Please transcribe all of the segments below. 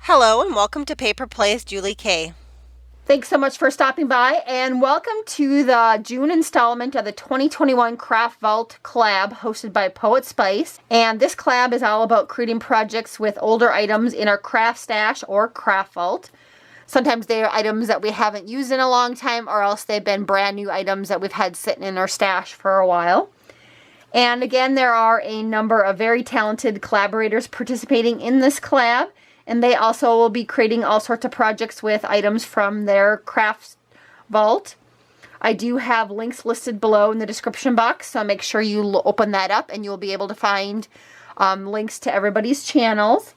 Hello and welcome to Paper Plays Julie K. Thanks so much for stopping by, and welcome to the June installment of the 2021 Craft Vault Collab hosted by Poet Spice. And this collab is all about creating projects with older items in our craft stash or craft vault. Sometimes they are items that we haven't used in a long time, or else they've been brand new items that we've had sitting in our stash for a while. And again, there are a number of very talented collaborators participating in this collab. And they also will be creating all sorts of projects with items from their craft vault. I do have links listed below in the description box, so make sure you open that up and you'll be able to find links to everybody's channels.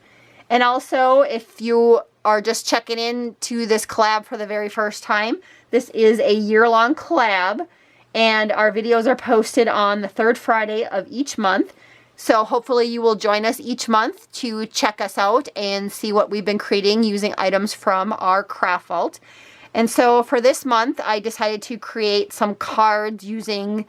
And also, if you are just checking in to this collab for the very first time, this is a year-long collab, and our videos are posted on the third Friday of each month. So hopefully you will join us each month to check us out and see what we've been creating using items from our craft vault. And so for this month, I decided to create some cards using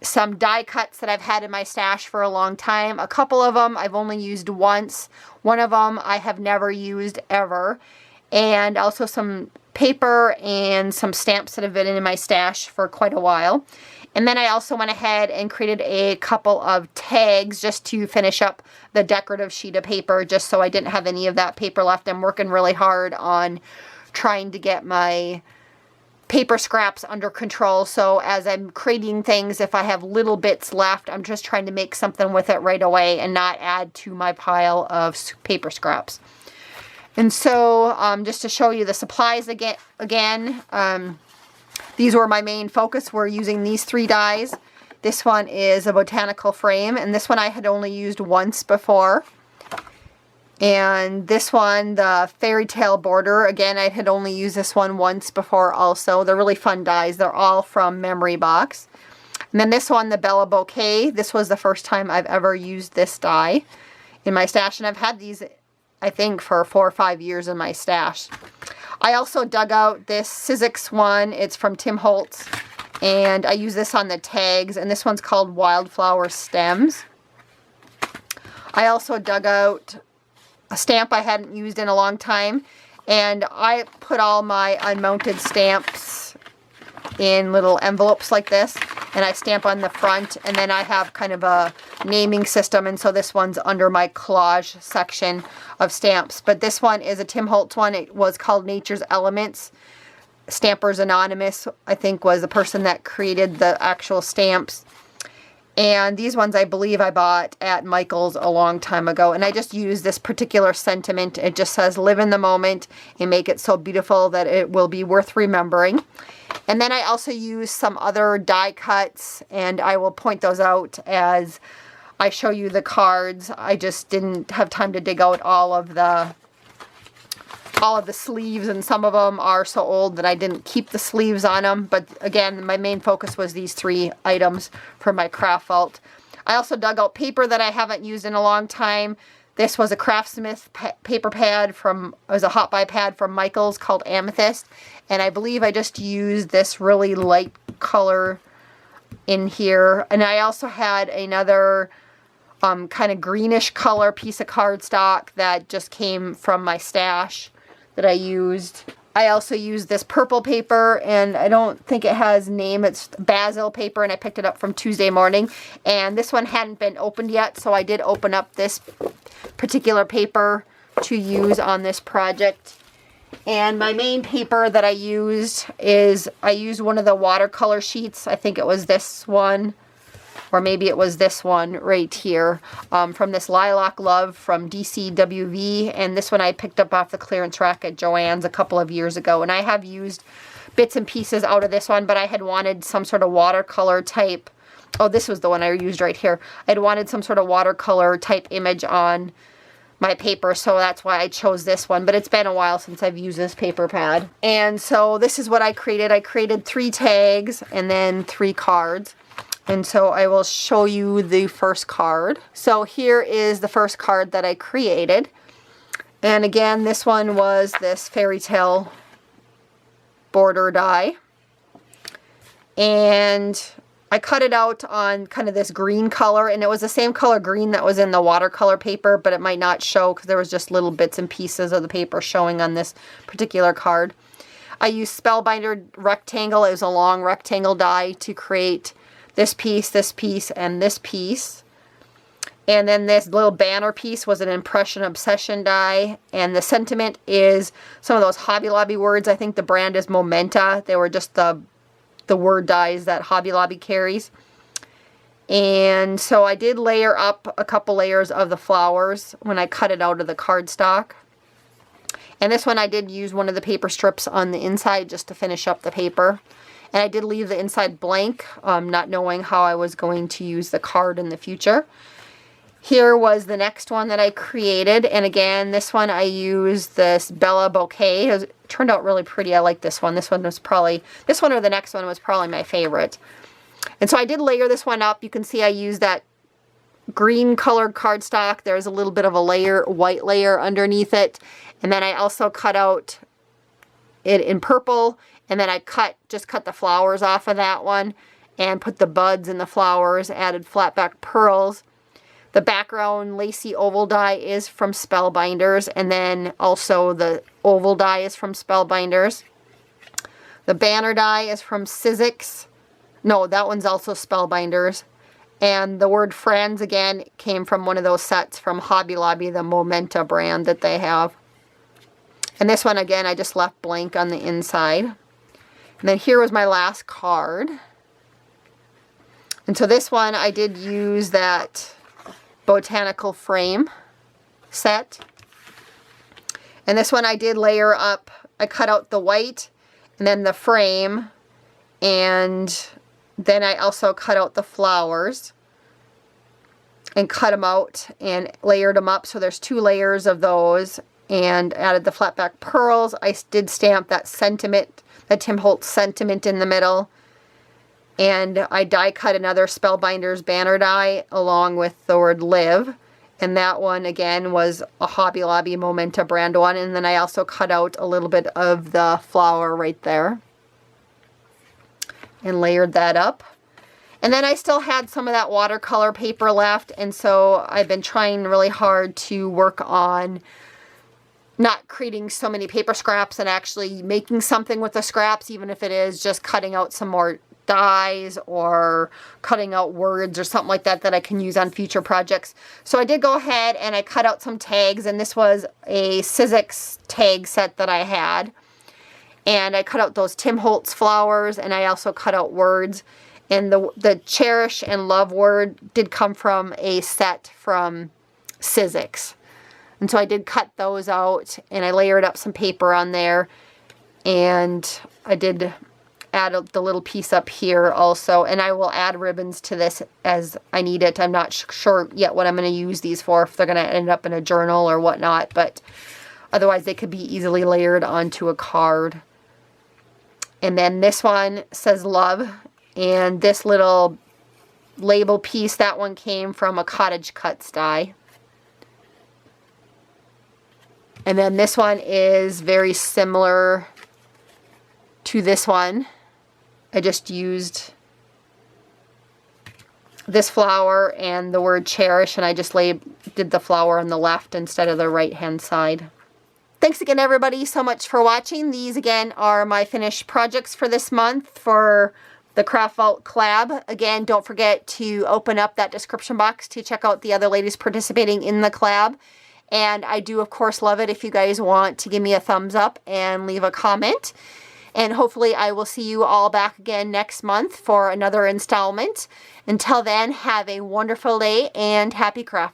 some die cuts that I've had in my stash for a long time. A couple of them I've only used once. One of them I have never used ever. And also some paper and some stamps that have been in my stash for quite a while. And then I also went ahead and created a couple of tags just to finish up the decorative sheet of paper, just so I didn't have any of that paper left. I'm working really hard on trying to get my paper scraps under control. So as I'm creating things, if I have little bits left, I'm just trying to make something with it right away and not add to my pile of paper scraps. And so just to show you the supplies again, these were my main focus. We're using these 3 dies. This one is a botanical frame, and this one I had only used once before. And this one, the fairy tale border, again, I had only used this one once before also. They're really fun dies. They're all from Memory Box. And then this one, the Bella Bouquet. This was the first time I've ever used this die in my stash, and I've had these, I think, for 4 or 5 years in my stash. I also dug out this Sizzix one. It's from Tim Holtz, and I use this on the tags, and this one's called Wildflower Stems. I also dug out a stamp I hadn't used in a long time, and I put all my unmounted stamps in little envelopes like this, and I stamp on the front, and then I have kind of a naming system, and so this one's under my collage section of stamps. But this one is a Tim Holtz one. It was called Nature's Elements. Stampers Anonymous, I think, was the person that created the actual stamps. And these ones I believe I bought at Michael's a long time ago. And I just use this particular sentiment. It just says, live in the moment and make it so beautiful that it will be worth remembering. And then I also use some other die cuts, and I will point those out as I show you the cards. I just didn't have time to dig out all of the sleeves, and some of them are so old that I didn't keep the sleeves on them. But again, my main focus was these 3 items for my craft vault. I also dug out paper that I haven't used in a long time. This was a Craftsmith paper pad it was a hot buy pad from Michael's called Amethyst. And I believe I just used this really light color in here. And I also had another kind of greenish color piece of cardstock that just came from my stash that I used. I also used this purple paper, and I don't think it has a name. It's basil paper, and I picked it up from Tuesday Morning. And this one hadn't been opened yet, so I did open up this particular paper to use on this project. And my main paper that I used is, I used one of the watercolor sheets. I think it was this one, or maybe it was this one right here, from this Lilac Love from DCWV. And this one I picked up off the clearance rack at Joann's a couple of years ago. And I have used bits and pieces out of this one, but I had wanted some sort of watercolor type. Oh, this was the one I used right here. I'd wanted some sort of watercolor type image on my paper, so that's why I chose this one. But it's been a while since I've used this paper pad. And so this is what I created. I created 3 tags and then 3 cards. And so I will show you the first card. So here is the first card that I created. And again, this one was this fairy tale border die. And I cut it out on kind of this green color, and it was the same color green that was in the watercolor paper, but it might not show because there was just little bits and pieces of the paper showing on this particular card. I used Spellbinder rectangle. It was a long rectangle die to create this piece, and this piece. And then this little banner piece was an Impression Obsession die. And the sentiment is some of those Hobby Lobby words. I think the brand is Momenta. They were just the word dies that Hobby Lobby carries. And so I did layer up a couple layers of the flowers when I cut it out of the cardstock. And this one I did use one of the paper strips on the inside just to finish up the paper. And I did leave the inside blank, not knowing how I was going to use the card in the future. Here was the next one that I created. And again, this one I used this Bella bouquet. It turned out really pretty. I like this one. This one or the next one was probably my favorite. And so I did layer this one up. You can see I used that green colored cardstock. There's a little bit of a layer, white layer underneath it. And then I also cut out it in purple. And then I just cut the flowers off of that one and put the buds in the flowers, added flat back pearls. The background lacy oval die is from Spellbinders, and then also the oval die is from Spellbinders. The banner die is from Sizzix. No, that one's also Spellbinders. And the word friends, again, came from one of those sets from Hobby Lobby, the Momenta brand that they have. And this one, again, I just left blank on the inside. And then here was my last card. And so this one, I did use that botanical frame set. And this one I did layer up. I cut out the white and then the frame, and then I also cut out the flowers and cut them out and layered them up. So there's 2 layers of those, and added the flat back pearls. I did stamp that sentiment, that Tim Holtz sentiment in the middle. And I die cut another Spellbinders banner die along with the word live. And that one, again, was a Hobby Lobby Momenta brand one. And then I also cut out a little bit of the flower right there. And layered that up. And then I still had some of that watercolor paper left. And so I've been trying really hard to work on not creating so many paper scraps and actually making something with the scraps, even if it is just cutting out some more dies or cutting out words or something like that that I can use on future projects. So I did go ahead and I cut out some tags, and this was a Sizzix tag set that I had. And I cut out those Tim Holtz flowers, and I also cut out words. And the cherish and love word did come from a set from Sizzix. And so I did cut those out, and I layered up some paper on there. And I did add the little piece up here also, and I will add ribbons to this as I need it. I'm not sure yet what I'm going to use these for, if they're going to end up in a journal or whatnot, but otherwise they could be easily layered onto a card. And then this one says love, and this little label piece, that one came from a Cottage Cuts die. And then this one is very similar to this one. I just used this flower and the word cherish, and I just did the flower on the left instead of the right hand side. Thanks again, everybody, so much for watching. These again are my finished projects for this month for the Craft Vault Collab. Again, don't forget to open up that description box to check out the other ladies participating in the collab. And I do, of course, love it if you guys want to give me a thumbs up and leave a comment. And hopefully I will see you all back again next month for another installment. Until then, have a wonderful day and happy crafting.